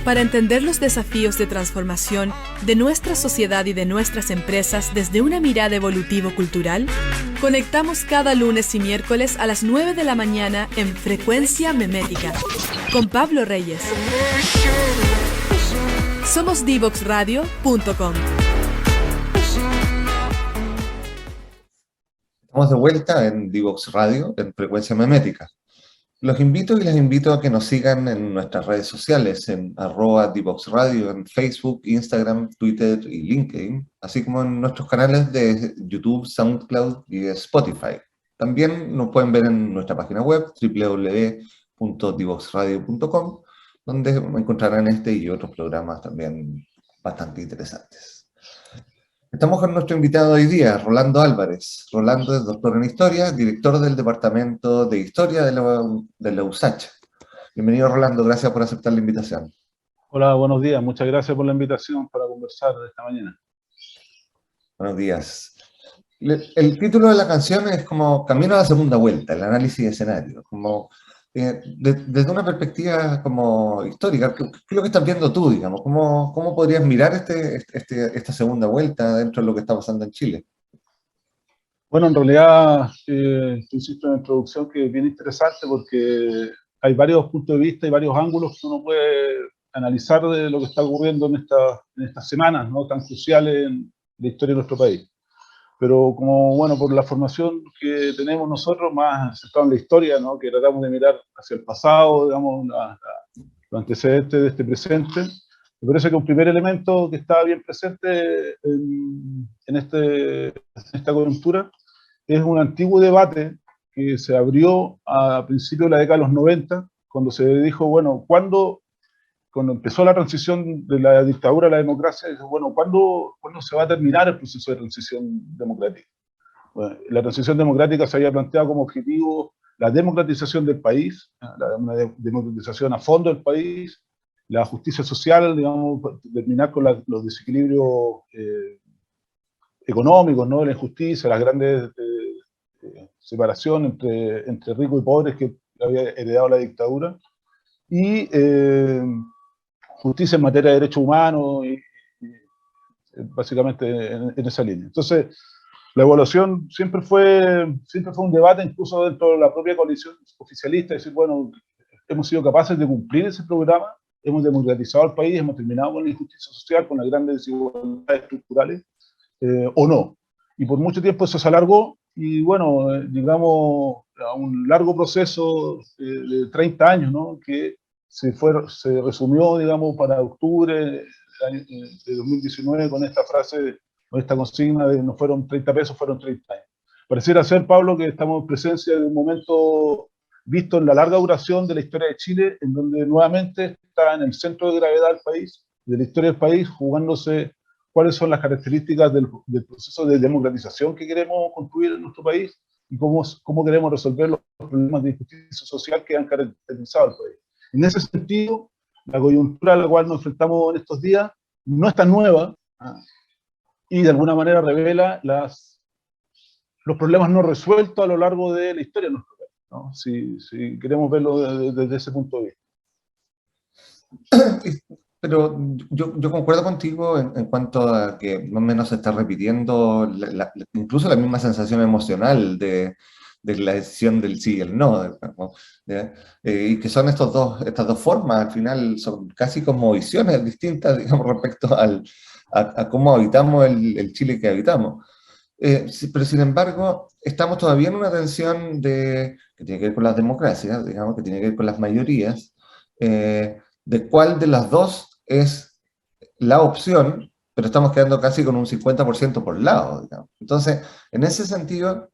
Para entender los desafíos de transformación de nuestra sociedad y de nuestras empresas desde una mirada evolutivo-cultural, conectamos cada lunes y miércoles a las 9 de la mañana en Frecuencia Memética, con Pablo Reyes. Somos Divoxradio.com. Estamos de vuelta en Divox Radio, en Frecuencia Memética. Los invito y les invito a que nos sigan en nuestras redes sociales, en @DivoxRadio, en Facebook, Instagram, Twitter y LinkedIn, así como en nuestros canales de YouTube, SoundCloud y Spotify. También nos pueden ver en nuestra página web, www.divoxradio.com, donde encontrarán este y otros programas también bastante interesantes. Estamos con nuestro invitado hoy día, Rolando Álvarez. Rolando es doctor en Historia, director del Departamento de Historia de la USACH. Bienvenido, Rolando, gracias por aceptar la invitación. Hola, buenos días, muchas gracias por la invitación para conversar esta mañana. Buenos días. El título de la canción es como Camino a la segunda vuelta, el análisis de escenario, como desde una perspectiva como histórica. ¿Qué es lo que estás viendo tú, digamos? ¿Cómo podrías mirar esta segunda vuelta dentro de lo que está pasando en Chile? Bueno, en realidad, insisto en la introducción que es bien interesante porque hay varios puntos de vista y varios ángulos que uno puede analizar de lo que está ocurriendo en estas semanas, ¿no?, tan cruciales en la historia de nuestro país. Pero como, bueno, por la formación que tenemos nosotros, más centrado en la historia, ¿no?, que tratamos de mirar hacia el pasado, digamos, los antecedentes de este presente, me parece que un primer elemento que está bien presente en esta coyuntura es un antiguo debate que se abrió a principios de la década de los 90, cuando se dijo, bueno, cuando empezó la transición de la dictadura a la democracia, dijo, bueno, ¿cuándo se va a terminar el proceso de transición democrática? Bueno, la transición democrática se había planteado como objetivo la democratización del país, una democratización a fondo del país, la justicia social, digamos, terminar con los desequilibrios económicos, ¿no?, la injusticia, las grandes separaciones entre ricos y pobres que había heredado la dictadura, y justicia en materia de derechos humanos, y básicamente en esa línea. Entonces, la evaluación siempre fue un debate, incluso dentro de la propia coalición oficialista, decir, bueno, hemos sido capaces de cumplir ese programa, hemos democratizado el país, hemos terminado con la injusticia social, con las grandes desigualdades estructurales, o no. Y por mucho tiempo eso se alargó, y bueno, digamos, a un largo proceso de 30 años, ¿no?, que se resumió, digamos, para octubre de 2019 con esta frase, con esta consigna de no fueron 30 pesos, fueron 30 años. Pareciera ser, Pablo, que estamos en presencia de un momento visto en la larga duración de la historia de Chile, en donde nuevamente está en el centro de gravedad del país, de la historia del país, jugándose cuáles son las características del proceso de democratización que queremos construir en nuestro país y cómo queremos resolver los problemas de injusticia social que han caracterizado al país. En ese sentido, la coyuntura a la cual nos enfrentamos en estos días no es tan nueva, y de alguna manera revela los problemas no resueltos a lo largo de la historia de nuestro país, ¿no?, si queremos verlo desde ese punto de vista. Pero yo concuerdo contigo en cuanto a que más o menos se está repitiendo incluso la misma sensación emocional de la decisión del sí y el no, y que son estas dos formas, al final son casi como visiones distintas, digamos, respecto a cómo habitamos el Chile que habitamos. Pero sin embargo, estamos todavía en una tensión que tiene que ver con las democracias, digamos, que tiene que ver con las mayorías, de cuál de las dos es la opción, pero estamos quedando casi con un 50% por lado, digamos. Entonces, en ese sentido,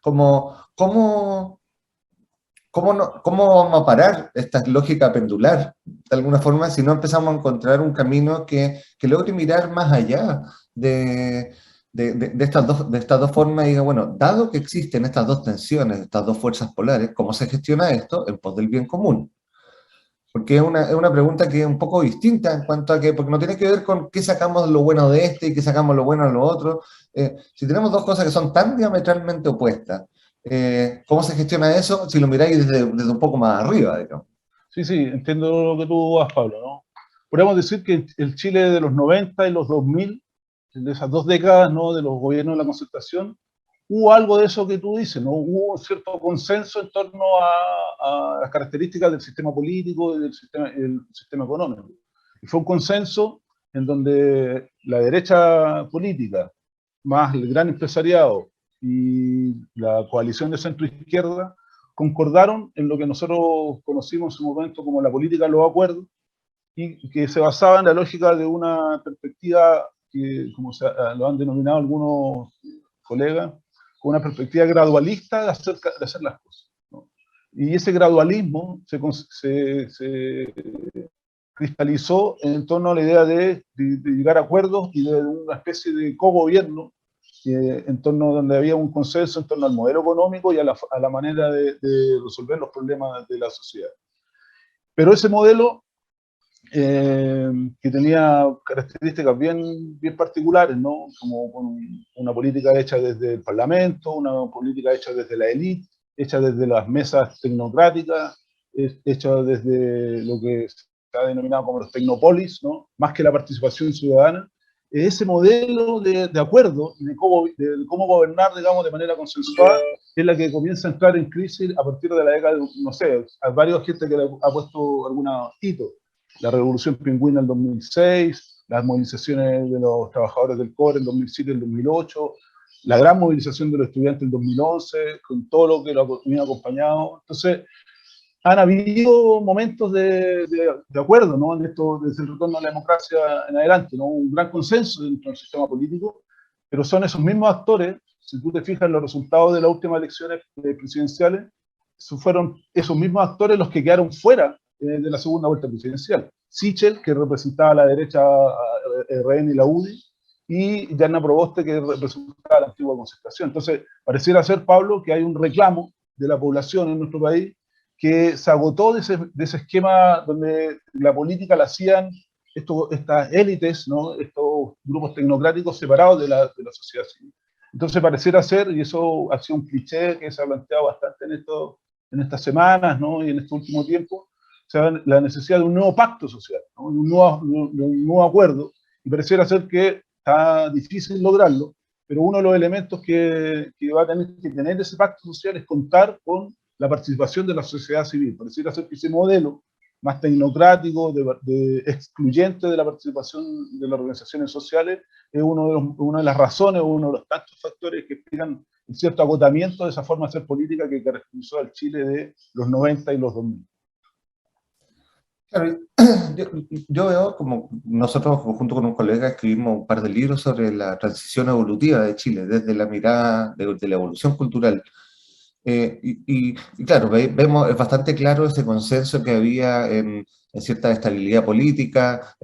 ¿cómo vamos a parar esta lógica pendular, de alguna forma, si no empezamos a encontrar un camino que logre mirar más allá de estas dos formas y diga, bueno, dado que existen estas dos tensiones, estas dos fuerzas polares, ¿cómo se gestiona esto en pos del bien común? Porque es una pregunta que es un poco distinta en cuanto a que, porque no tiene que ver con qué sacamos lo bueno de este y qué sacamos lo bueno de lo otro. Si tenemos dos cosas que son tan diametralmente opuestas, ¿cómo se gestiona eso si lo miráis desde un poco más arriba, digamos? Sí, entiendo lo que tú vas, Pablo, ¿no? podríamos decir que el Chile de los 90 y los 2000, de esas 2 décadas, ¿no?, de los gobiernos de la concertación, hubo algo de eso que tú dices, ¿no? Hubo un cierto consenso en torno a las características del sistema político y del sistema económico. Y fue un consenso en donde la derecha política, más el gran empresariado y la coalición de centro-izquierda, concordaron en lo que nosotros conocimos en su momento como la política de los acuerdos, y que se basaba en la lógica de una perspectiva que, como lo han denominado algunos colegas, con una perspectiva gradualista de hacer las cosas, ¿no? Y ese gradualismo se cristalizó en torno a la idea de llegar a acuerdos y de una especie de cogobierno, en torno donde había un consenso en torno al modelo económico y a la manera de resolver los problemas de la sociedad. Pero ese modelo, que tenía características bien particulares, ¿no? Como una política hecha desde el Parlamento, una política hecha desde la élite, hecha desde las mesas tecnocráticas, hecha desde lo que se ha denominado como los tecnopolis, ¿no?, más que la participación ciudadana. Ese modelo de acuerdo, de cómo gobernar, digamos, de manera consensuada, es la que comienza a entrar en crisis a partir de la década, no sé, hay varios gente que le ha puesto algunos hitos. La Revolución Pingüina en 2006, las movilizaciones de los trabajadores del cobre en 2007 y el 2008, la gran movilización de los estudiantes en 2011, con todo lo que lo ha acompañado. Entonces, han habido momentos de acuerdo, ¿no?, en esto, desde el retorno a la democracia en adelante, ¿no?, un gran consenso dentro del sistema político, pero son esos mismos actores, si tú te fijas en los resultados de las últimas elecciones presidenciales, fueron esos mismos actores los que quedaron fuera de la segunda vuelta presidencial. Sichel, que representaba a la derecha, a RN y la UDI, y Diana Proboste, que representaba a la antigua concertación. Entonces, pareciera ser, Pablo, que hay un reclamo de la población en nuestro país que se agotó de ese esquema donde la política la hacían estas élites, ¿no?, estos grupos tecnocráticos separados de la sociedad civil. Entonces pareciera ser, y eso ha sido un cliché que se ha planteado bastante en estas semanas, ¿no?, y en este último tiempo, o sea, la necesidad de un nuevo pacto social, ¿no?, un nuevo acuerdo, y pareciera ser que está difícil lograrlo, pero uno de los elementos que va a tener que tener ese pacto social es contar con la participación de la sociedad civil. Pareciera ser que ese modelo más tecnocrático, excluyente de la participación de las organizaciones sociales, es una de las razones, uno de los tantos factores que explican un cierto agotamiento de esa forma de hacer política que caracterizó al Chile de los 90 y los 2000. Claro, yo veo como nosotros, junto con un colega, escribimos un par de libros sobre la transición evolutiva de Chile, desde la mirada de la evolución cultural. Y claro, vemos, es bastante claro ese consenso que había en cierta estabilidad política,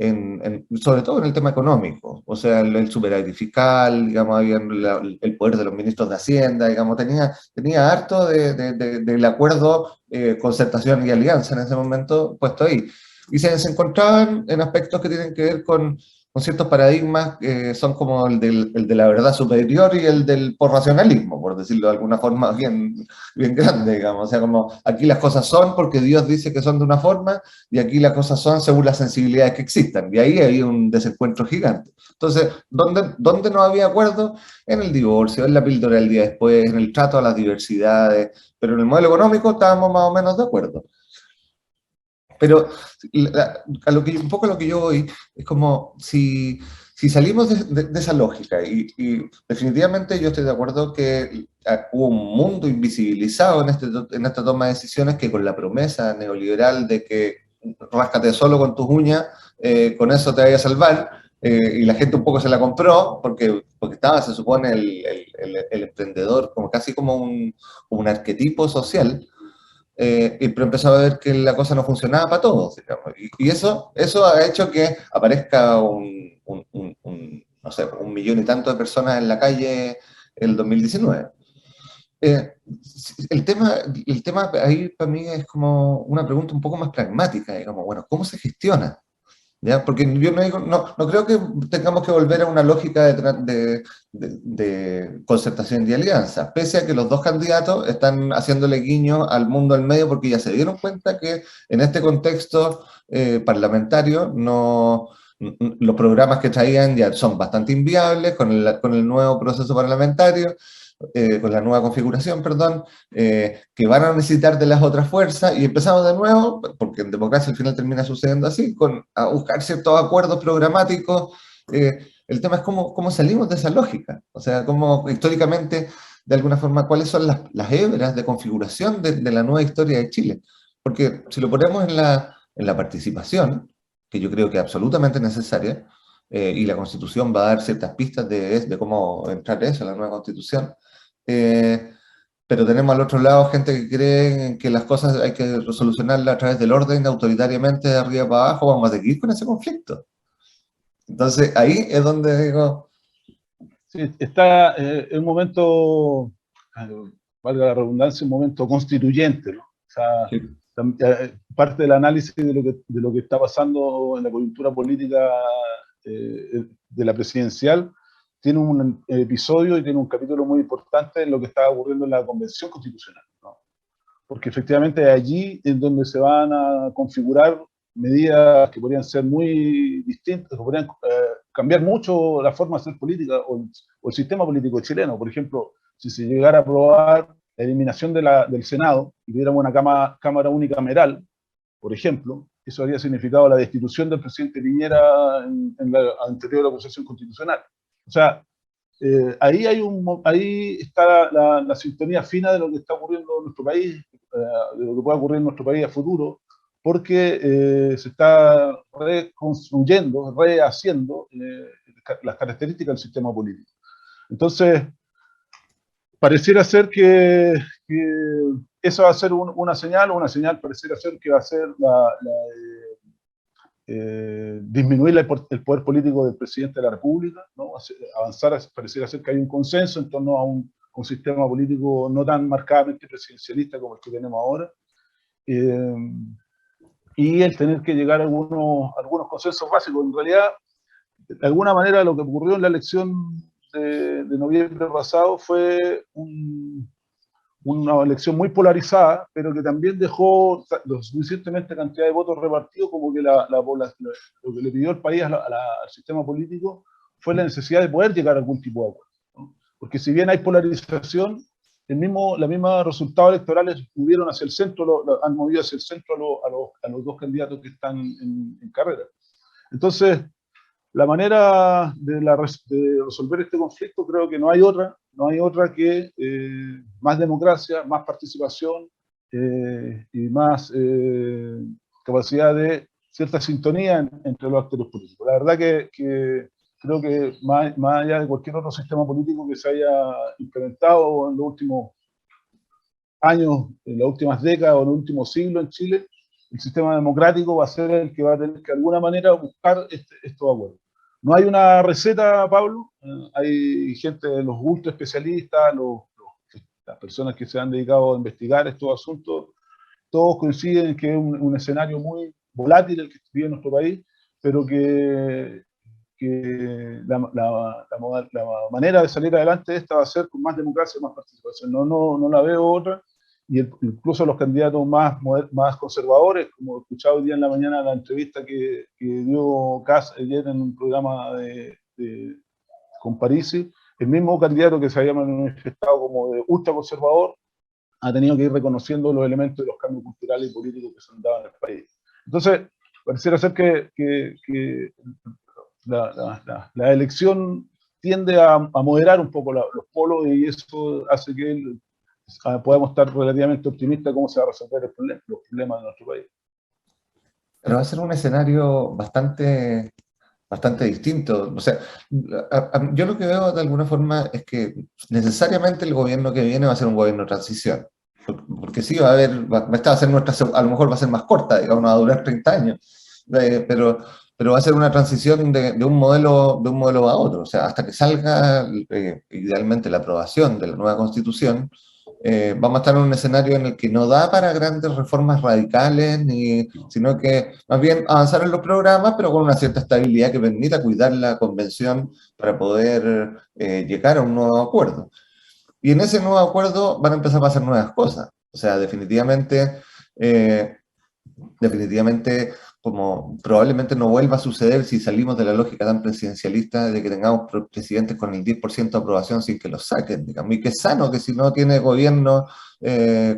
sobre todo en el tema económico, o sea, el superávit fiscal, digamos, había el poder de los ministros de Hacienda, digamos, tenía harto del acuerdo, concertación y alianza en ese momento puesto ahí. Y se encontraban en aspectos que tienen que ver con ciertos paradigmas que son como el de la verdad superior y el del porracionalismo, por decirlo de alguna forma bien grande, digamos. O sea, como aquí las cosas son porque Dios dice que son de una forma y aquí las cosas son según las sensibilidades que existan. Y ahí hay un desencuentro gigante. Entonces, ¿dónde no había acuerdo? En el divorcio, en la píldora del día después, en el trato a las diversidades, pero en el modelo económico estábamos más o menos de acuerdo. Pero un poco a lo que yo voy es como si salimos de esa lógica, y definitivamente yo estoy de acuerdo que hubo un mundo invisibilizado en esta toma de decisiones que con la promesa neoliberal de que ráscate solo con tus uñas, con eso te vaya a salvar, y la gente un poco se la compró porque estaba, se supone, el emprendedor como casi como un arquetipo social. Pero empezó a ver que la cosa no funcionaba para todos, digamos. Y eso ha hecho que aparezca no sé, 1 millón y tanto de personas en la calle en el 2019. El tema ahí para mí es como una pregunta un poco más pragmática, digamos, bueno, ¿cómo se gestiona? ¿Ya? Porque yo no creo que tengamos que volver a una lógica de concertación y alianza, pese a que los dos candidatos están haciéndole guiño al mundo al medio porque ya se dieron cuenta que en este contexto parlamentario, no, los programas que traían ya son bastante inviables con el nuevo proceso parlamentario, con la nueva configuración, perdón, que van a necesitar de las otras fuerzas, y empezamos de nuevo, porque en democracia al final termina sucediendo así, a buscar ciertos acuerdos programáticos. El tema es cómo salimos de esa lógica, o sea, cómo históricamente, de alguna forma, cuáles son las hebras de configuración de la nueva historia de Chile. Porque si lo ponemos en la participación, que yo creo que es absolutamente necesaria, y la Constitución va a dar ciertas pistas de cómo entrar eso en la nueva Constitución, pero tenemos al otro lado gente que cree que las cosas hay que solucionarlas a través del orden, autoritariamente, de arriba para abajo. Vamos a seguir con ese conflicto. Entonces, ahí es donde digo... Sí, está en un momento, valga la redundancia, un momento constituyente, ¿no? O sea, Sí. Parte del análisis de lo que está pasando en la coyuntura política de la presidencial tiene un episodio y tiene un capítulo muy importante en lo que está ocurriendo en la Convención Constitucional, ¿no? Porque efectivamente allí es donde se van a configurar medidas que podrían ser muy distintas, que podrían cambiar mucho la forma de hacer política o el sistema político chileno. Por ejemplo, si se llegara a aprobar la eliminación del Senado y tuviéramos una Cámara unicameral, por ejemplo, eso habría significado la destitución del presidente Piñera en la anterior acusación constitucional. O sea, ahí está la sintonía fina de lo que está ocurriendo en nuestro país, de lo que puede ocurrir en nuestro país a futuro, porque se está reconstruyendo, rehaciendo las características del sistema político. Entonces, pareciera ser que eso va a ser una señal pareciera ser que va a ser disminuir el poder político del presidente de la República, ¿no? Avanzar, pareciera ser que hay un consenso en torno a un sistema político no tan marcadamente presidencialista como el que tenemos ahora, y el tener que llegar a algunos consensos básicos. En realidad, de alguna manera, lo que ocurrió en la elección de noviembre pasado fue una elección muy polarizada, pero que también dejó lo suficientemente cantidad de votos repartidos como que lo que le pidió el país al sistema político fue la necesidad de poder llegar a algún tipo de acuerdo, ¿no? Porque si bien hay polarización, los mismos resultados electorales movieron hacia el centro, han movido hacia el centro a los dos candidatos que están en carrera. Entonces, la manera de resolver este conflicto creo que no hay otra que más democracia, más participación y más capacidad de cierta sintonía entre los actores políticos. La verdad que creo que más allá de cualquier otro sistema político que se haya implementado en los últimos años, en las últimas décadas o en el último siglo en Chile, el sistema democrático va a ser el que va a tener que de alguna manera buscar estos acuerdos. No hay una receta, Pablo. Hay gente, los ultra especialistas, las personas que se han dedicado a investigar estos asuntos, todos coinciden en que es un escenario muy volátil el que vive nuestro país, pero que la manera de salir adelante de esta va a ser con más democracia y más participación. No la veo otra. Y incluso los candidatos más conservadores, como escuchaba hoy día en la mañana la entrevista que dio Kass ayer en un programa con Parisi, el mismo candidato que se había manifestado como de ultraconservador ha tenido que ir reconociendo los elementos de los cambios culturales y políticos que se han dado en el país. Entonces, pareciera ser que la elección tiende a moderar un poco los polos, y eso hace que podemos estar relativamente optimistas de cómo se va a resolver los problemas de nuestro país. Pero va a ser un escenario bastante distinto. O sea, yo lo que veo de alguna forma es que necesariamente el gobierno que viene va a ser un gobierno de transición. Porque sí va a haber, esta va a ser a lo mejor va a ser más corta, digamos, va a durar 30 años, pero va a ser una transición de un modelo a otro. O sea, hasta que salga idealmente la aprobación de la nueva Constitución, vamos a estar en un escenario en el que no da para grandes reformas radicales, sino que más bien avanzar en los programas, pero con una cierta estabilidad que permita cuidar la convención para poder llegar a un nuevo acuerdo. Y en ese nuevo acuerdo van a empezar a pasar nuevas cosas. O sea, definitivamente como probablemente no vuelva a suceder si salimos de la lógica tan presidencialista de que tengamos presidentes con el 10% de aprobación sin que los saquen, digamos, y que es sano que si no tiene gobierno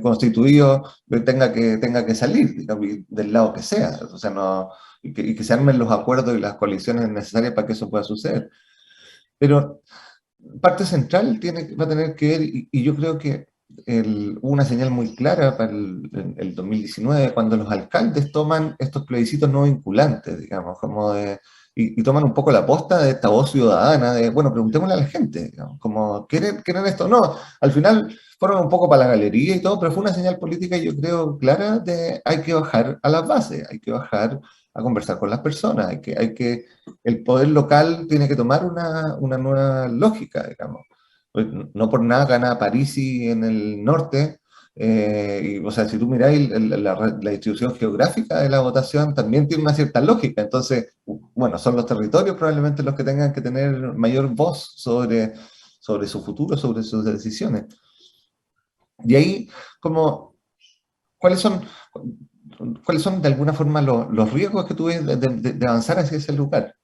constituido tenga que salir, digamos, del lado que sea, o sea, no, y que se armen los acuerdos y las coaliciones necesarias para que eso pueda suceder. Pero parte central va a tener que ver, y yo creo que hubo una señal muy clara para el 2019, cuando los alcaldes toman estos plebiscitos no vinculantes, digamos, como y toman un poco la posta de esta voz ciudadana, de, bueno, preguntémosle a la gente, digamos, como, ¿quieren esto? No, al final fueron un poco para la galería y todo, pero fue una señal política, yo creo, clara de hay que bajar a las bases, hay que bajar a conversar con las personas, el poder local tiene que tomar una nueva lógica, digamos. Pues no por nada gana Parisi en el norte, o sea, si tú miráis la distribución geográfica de la votación, también tiene una cierta lógica. Entonces, bueno, son los territorios probablemente los que tengan que tener mayor voz sobre su futuro, sobre sus decisiones. Y ahí, como, ¿cuáles son de alguna forma los riesgos que tú ves de avanzar hacia ese lugar,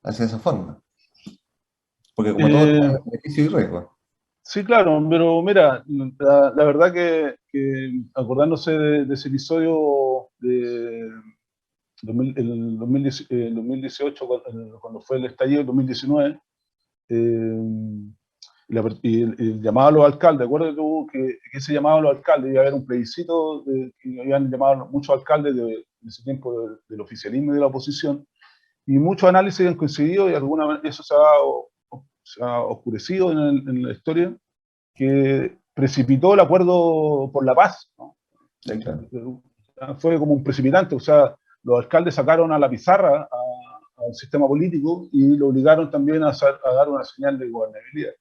hacia esa forma? Porque como todo tiene beneficio y riesgo. Sí, claro, pero mira, la verdad que acordándose de ese episodio de el 2018, cuando fue el estallido del 2019, y el llamado a los alcaldes, acuérdate tú que ese llamado a los alcaldes iba a haber un plebiscito, que habían llamado muchos alcaldes de ese tiempo del oficialismo y de la oposición, y muchos análisis han coincidido y alguna vez eso se ha oscurecido en la historia, que precipitó el acuerdo por la paz, ¿no? Sí, claro. Fue como un precipitante, o sea, los alcaldes sacaron a la pizarra al sistema político y lo obligaron también a dar una señal de gobernabilidad.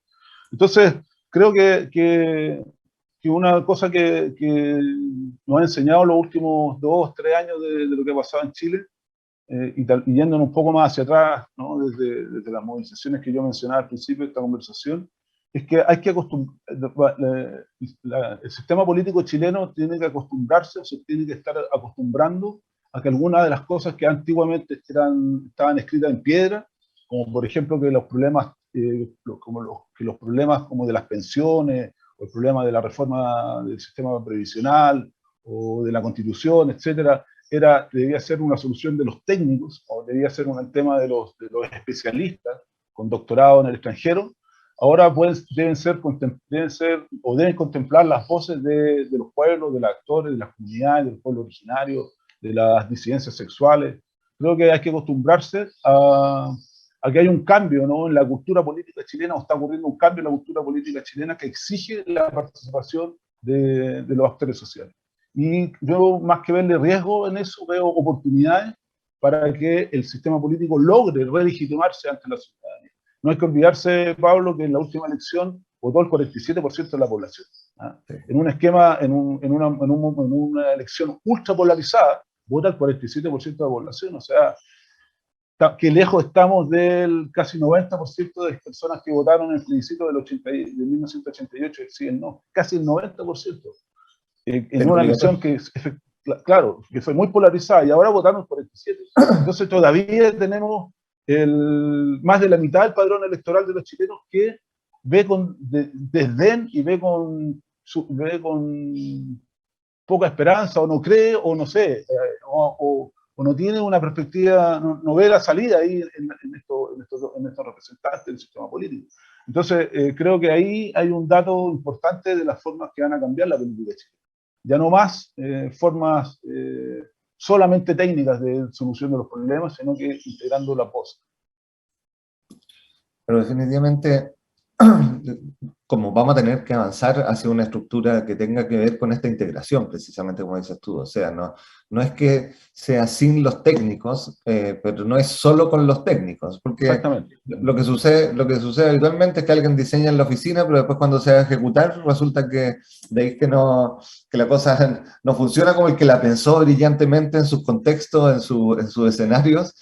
Entonces, creo que una cosa que nos ha enseñado los últimos 2, 3 años de lo que ha pasado en Chile, y yéndonos un poco más hacia atrás, ¿no? desde las movilizaciones que yo mencionaba al principio de esta conversación, es que hay que el sistema político chileno tiene que acostumbrarse, o se tiene que estar acostumbrando a que algunas de las cosas que antiguamente estaban escritas en piedra, como por ejemplo que los problemas, los problemas como de las pensiones, o el problema de la reforma del sistema previsional, o de la constitución, etcétera, debía ser una solución de los técnicos, o debía ser un tema de los especialistas con doctorado en el extranjero. Ahora deben contemplar las voces de los pueblos, de los actores, de las comunidades, del pueblo originario, de las disidencias sexuales. Creo que hay que acostumbrarse a que hay un cambio, ¿no? En la cultura política chilena, o está ocurriendo un cambio en la cultura política chilena que exige la participación de los actores sociales. Y yo, más que verle riesgo en eso, veo oportunidades para que el sistema político logre relegitimarse ante la ciudadanía. No hay que olvidarse, Pablo, que en la última elección votó el 47% de la población. ¿Ah? Sí. En un esquema, en una elección ultra polarizada, vota el 47% de la población. O sea, qué lejos estamos del casi 90% de personas que votaron en el plebiscito de 1988, decían no, casi el 90%. En una elección que, claro, que fue muy polarizada, y ahora votaron el 47%. Entonces todavía tenemos más de la mitad del padrón electoral de los chilenos que ve con desdén y ve con poca esperanza, o no cree, o no sé, o no tiene una perspectiva, no ve la salida ahí en estos representantes del sistema político. Entonces, creo que ahí hay un dato importante de las formas que van a cambiar la política chilena. Ya no más formas solamente técnicas de solución de los problemas, sino que integrando la voz. Pero definitivamente, como vamos a tener que avanzar hacia una estructura que tenga que ver con esta integración, precisamente como dices tú, o sea, no es que sea sin los técnicos, pero no es solo con los técnicos, porque lo que sucede habitualmente es que alguien diseña en la oficina, pero después cuando se va a ejecutar resulta que la cosa no funciona como el que la pensó brillantemente en sus contextos, en sus escenarios,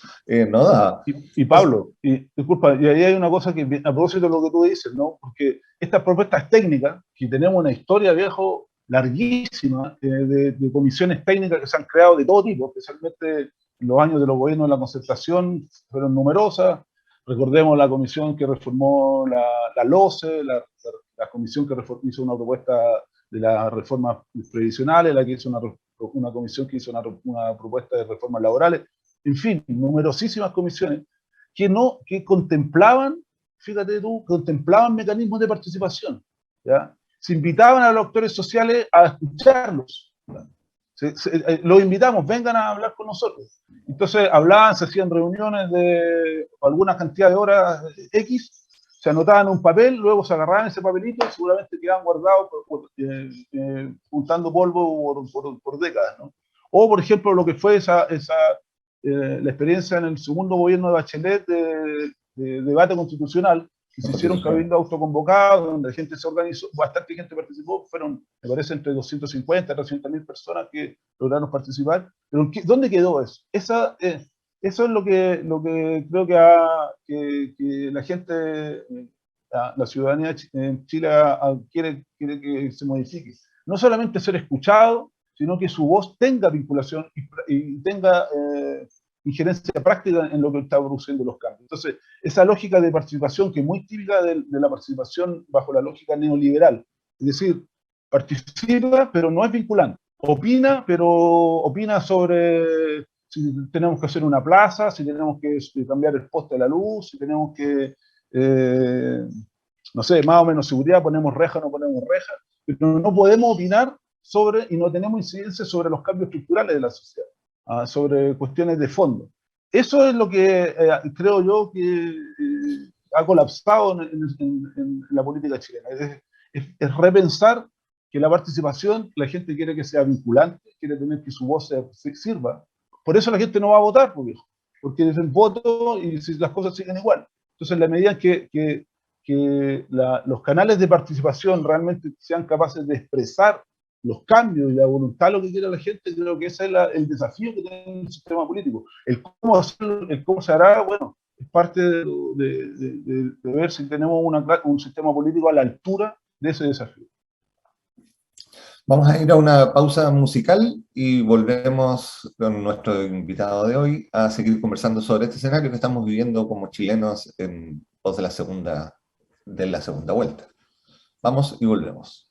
no da. Y Pablo, disculpa, y ahí hay una cosa que, a propósito de lo que tú dices, ¿no? Porque estas propuestas técnicas, que tenemos una historia, viejo, larguísima, de comisiones técnicas que se han creado de todo tipo, especialmente los años de los gobiernos de la concertación fueron numerosas. Recordemos la comisión que reformó la LOCE, la comisión que hizo una propuesta de las reformas previsionales, la que hizo una comisión que hizo una propuesta de reformas laborales. En fin, numerosísimas comisiones que contemplaban, fíjate tú, contemplaban mecanismos de participación, ¿ya? Se invitaban a los actores sociales a escucharlos, los invitamos, vengan a hablar con nosotros. Entonces hablaban, se hacían reuniones de alguna cantidad de horas X, se anotaban en un papel, luego se agarraban ese papelito y seguramente quedaban guardados juntando polvo por décadas, ¿no? O, por ejemplo, lo que fue la experiencia en el segundo gobierno de Bachelet de debate constitucional, que se hicieron cabildos autoconvocados, donde la gente se organizó, bastante gente participó, fueron, me parece, entre 250 y 300.000 personas que lograron participar. Pero ¿dónde quedó eso? Eso es lo que creo que la gente, la ciudadanía en Chile quiere que se modifique. No solamente ser escuchado, sino que su voz tenga vinculación y tenga injerencia práctica en lo que está produciendo los cambios. Entonces, esa lógica de participación que es muy típica de la participación bajo la lógica neoliberal, es decir, participa pero no es vinculante, opina pero opina sobre si tenemos que hacer una plaza, si tenemos que cambiar el poste de la luz, si tenemos que, no sé, más o menos seguridad, ponemos reja o no ponemos reja, pero no podemos opinar sobre, y no tenemos incidencia sobre los cambios estructurales de la sociedad, sobre cuestiones de fondo. Eso es lo que creo yo que ha colapsado en la política chilena. Es repensar que la participación, la gente quiere que sea vinculante, quiere tener que su voz sirva. Por eso la gente no va a votar, porque es el voto y si las cosas siguen igual. Entonces, en la medida que los canales de participación realmente sean capaces de expresar los cambios y la voluntad, lo que quiere la gente, creo que ese es el desafío que tiene el sistema político. El cómo hacerlo, el cómo se hará, bueno, es parte de ver si tenemos un sistema político a la altura de ese desafío. Vamos a ir a una pausa musical y volvemos con nuestro invitado de hoy a seguir conversando sobre este escenario que estamos viviendo como chilenos en pos de la segunda vuelta. Vamos y volvemos.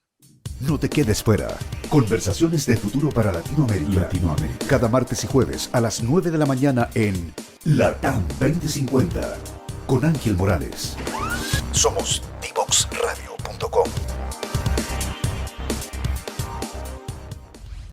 No te quedes fuera. Conversaciones de futuro para Latinoamérica. Cada martes y jueves a las 9 de la mañana en LATAM 2050 con Ángel Morales. Somos